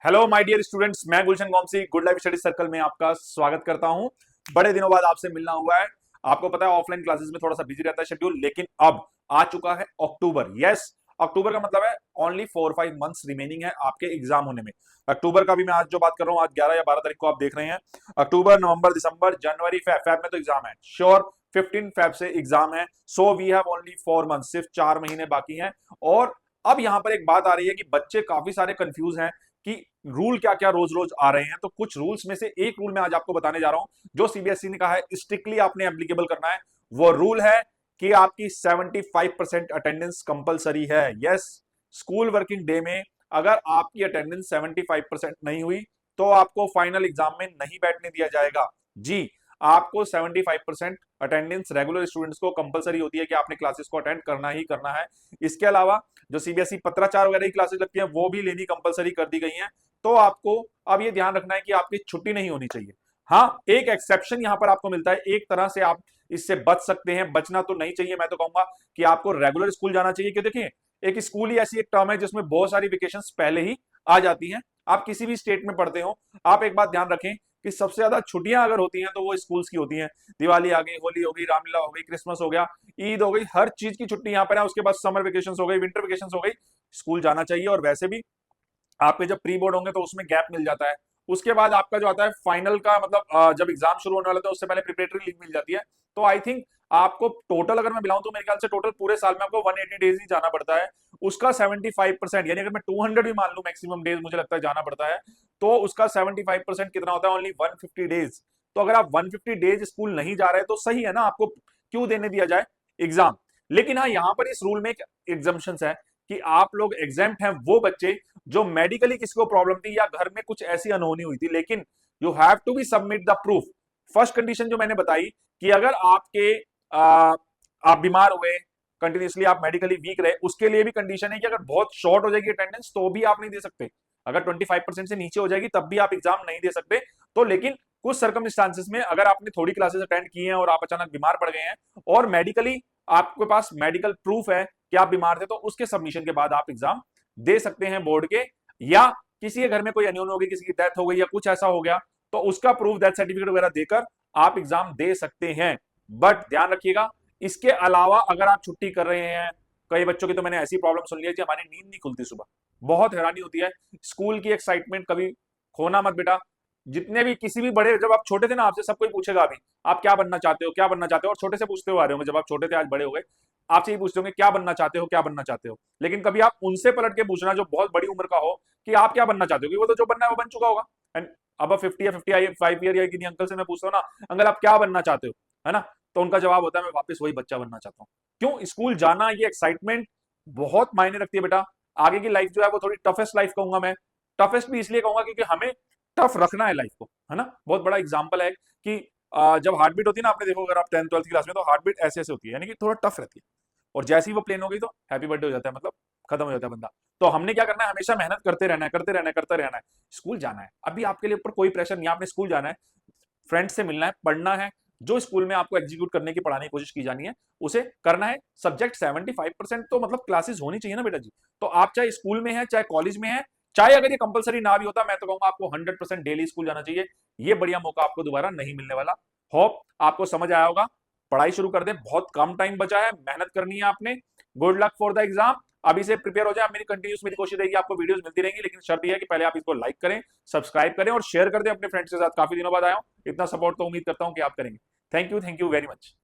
Hello my dear students, मैं गुलशन गोमसी good life study circle में आपका स्वागत करता हूं। बड़े दिनों बाद आपसे मिलना हुआ है। आपको पता है ऑफलाइन क्लासेस में थोड़ा सा बिजी रहता है शेड्यूल, लेकिन अब आ चुका है अक्टूबर। यस, अक्टूबर का मतलब है ओनली 4-5 मंथ्स रिमेनिंग है आपके एग्जाम होने में। अक्टूबर का भी मैं आज जो बात कर रहा हूँ, आज 11 या 12 तारीख को आप देख रहे हैं। अक्टूबर, नवंबर, दिसंबर, जनवरी, फेब में तो एग्जाम है श्योर। 15 फेब से एग्जाम है। So we have only 4 month, सिर्फ 4 महीने बाकी हैं। और अब यहाँ पर एक बात आ रही है कि बच्चे काफी सारे कंफ्यूज हैं कि रूल क्या क्या रोज रोज आ रहे हैं। तो कुछ रूल्स में से एक रूल मैं आज आपको बताने जा रहा हूं जो सीबीएसई ने कहा है स्ट्रिक्टली आपने एप्लीकेबल करना है। वो रूल है कि आपकी 75% अटेंडेंस कंपलसरी है। यस, स्कूल वर्किंग डे में अगर आपकी अटेंडेंस 75% नहीं हुई तो आपको फाइनल एग्जाम में नहीं बैठने दिया जाएगा। जी, आपको 75% अटेंडेंस रेगुलर स्टूडेंट्स को कंपलसरी होती है कि आपने क्लासेस को अटेंड करना ही करना है। इसके अलावा जो सीबीएसई पत्राचार वगैरह की क्लासेस लगती हैं वो भी लेनी कंपलसरी कर दी गई हैं। तो आपको अब ये ध्यान रखना है कि आपकी छुट्टी नहीं होनी चाहिए। हाँ, एक एक्सेप्शन यहां पर आपको मिलता है, एक तरह से आप इससे बच सकते हैं। बचना तो नहीं चाहिए, मैं तो कहूंगा कि आपको रेगुलर स्कूल जाना चाहिए। क्यों, देखिए, एक स्कूल ही ऐसी एक टर्म है जिसमें बहुत सारी वेकेशंस पहले ही आ जाती हैं। आप किसी भी स्टेट में पढ़ते हो, आप एक बात ध्यान रखें कि सबसे ज्यादा छुट्टियां अगर होती हैं तो वो स्कूल्स की होती हैं। दिवाली आ गई, होली हो गई, रामलीला हो गई, क्रिसमस हो गया, ईद हो गई, हर चीज की छुट्टी यहाँ पर है। उसके बाद समर वेकेशन हो गई, विंटर वेकेशन हो गई। स्कूल जाना चाहिए। और वैसे भी आपके जब प्री बोर्ड होंगे तो उसमें गैप मिल जाता है। उसके बाद आपका जो आता है फाइनल का मतलब जब एग्जाम शुरू होने वाला था उससे पहले प्रिपरेटरी लीव मिल जाती है। तो आई थिंक आपको टोटल अगर मैं मिलाऊं तो मेरे ख्याल से टोटल पूरे साल में आपको 180 डेज ही जाना पड़ता है। उसका 75%, यानी अगर मैं 200 भी मान लूं मैक्सिमम डेज मुझे लगता है जाना पड़ता है, तो उसका 75% कितना होता है? Only 150 days. तो अगर आप 150 डेज स्कूल नहीं जा रहे तो सही है ना, आपको क्यों देने दिया जाए एग्जाम। लेकिन हाँ, यहां पर इस रूल में एक एग्जम्पशन है कि आप लोग एग्जेम्प्ट हैं वो बच्चे जो मेडिकली किसी को प्रॉब्लम थी या घर में कुछ ऐसी अनहोनी हुई थी, लेकिन you have to be submit the proof. First condition जो मैंने बताई कि अगर आपके आप बीमार हुए, कंटिन्यूसली आप मेडिकली वीक रहे, उसके लिए भी कंडीशन है कि अगर बहुत शॉर्ट हो जाएगी अटेंडेंस तो भी आप नहीं दे सकते। अगर 25% से नीचे हो जाएगी तब भी आप एग्जाम नहीं दे सकते। तो लेकिन कुछ सर्कमस्टांसेस में अगर आपने थोड़ी क्लासेस अटेंड की हैं और आप अचानक बीमार पड़ गए हैं और मेडिकली आपके पास मेडिकल प्रूफ है कि आप बीमार थे, तो उसके सबमिशन के बाद आप एग्जाम दे सकते हैं बोर्ड के। या किसी के घर में कोई अनियन हो गई, किसी की डेथ हो गई या कुछ ऐसा हो गया, तो उसका प्रूफ, डेथ सर्टिफिकेट वगैरह देकर आप एग्जाम दे सकते हैं। बट ध्यान रखिएगा, इसके अलावा अगर आप छुट्टी कर रहे हैं, कई बच्चों की तो मैंने ऐसी प्रॉब्लम सुन ली है कि हमारी नींद नहीं खुलती सुबह, बहुत हैरानी होती है। स्कूल की एक्साइटमेंट कभी खोना मत बेटा। जितने भी किसी भी बड़े, जब आप छोटे थे ना, आपसे सब कोई पूछेगा अभी आप क्या बनना चाहते हो, क्या बनना चाहते हो, और छोटे से पूछते हुए आ रहे होंगे, जब आप छोटे थे आज बड़े हो गए, आपसे ही पूछते होंगे क्या बनना चाहते हो, क्या बनना चाहते हो। लेकिन कभी आप उनसे पलट के पूछना जो बहुत बड़ी उम्र का हो कि आप क्या बनना चाहते हो, कि वो तो जो बनना है वो बन चुका होगा। एंड अब 50 या 55 ईयर या किन्हीं अंकल से मैं पूछता हूँ ना, अंकल आप क्या बनना चाहते हो, है ना, तो उनका जवाब होता है मैं वापस वही बच्चा बनना चाहता हूँ। क्यों? स्कूल जाना, ये एक्साइटमेंट बहुत मायने रखती है बेटा। आगे की लाइफ जो है वो थोड़ी टफेस्ट लाइफ कहूंगा मैं। टफेस्ट भी इसलिए कहूंगा क्योंकि हमें टफ रखना है लाइफ को, है ना। बहुत बड़ा एग्जांपल है कि जब हार्ट बीट होती है ना, आपने देखो अगर आप 10th 12th क्लास में, तो हार्ट बीट ऐसे ऐसे होती है, यानी कि थोड़ा टफ रहती है। और जैसे ही वो प्लेन हो गई तो हैप्पी बर्थडे हो जाता है, मतलब खत्म हो जाता है बंदा। तो हमने क्या करना है, हमेशा मेहनत करते रहना है, करते रहना है, करते रहना है। स्कूल जाना है, अभी आपके लिए ऊपर कोई प्रेशर नहीं है, आपने स्कूल जाना है, फ्रेंड से मिलना है, पढ़ना है। जो स्कूल में आपको एग्जीक्यूट करने की, पढ़ाने की कोशिश की जानी है उसे करना है। सब्जेक्ट 75% तो मतलब क्लासेस होनी चाहिए ना बेटा जी। तो आप चाहे स्कूल में है, चाहे कॉलेज में है, चाहे अगर ये कंपलसरी ना भी होता, मैं तो कहूंगा आपको 100% डेली स्कूल जाना चाहिए। ये बढ़िया मौका आपको दोबारा नहीं मिलने वाला। होप आपको समझ आया होगा। पढ़ाई शुरू कर दे, बहुत कम टाइम बचा है, मेहनत करनी है आपने। Good luck for the exam. अभी से प्रिपेयर हो जाए। मेरी कंटिन्यूस मेरी कोशिश रहेगी, आपको वीडियोस मिलती रहेंगी, लेकिन शर्त यह है कि पहले आप इसको लाइक करें, सब्सक्राइब करें और शेयर कर दें अपने फ्रेंड्स के साथ। काफी दिनों बाद आया हूं, इतना सपोर्ट तो उम्मीद करता हूं कि आप करेंगे। Thank you very much.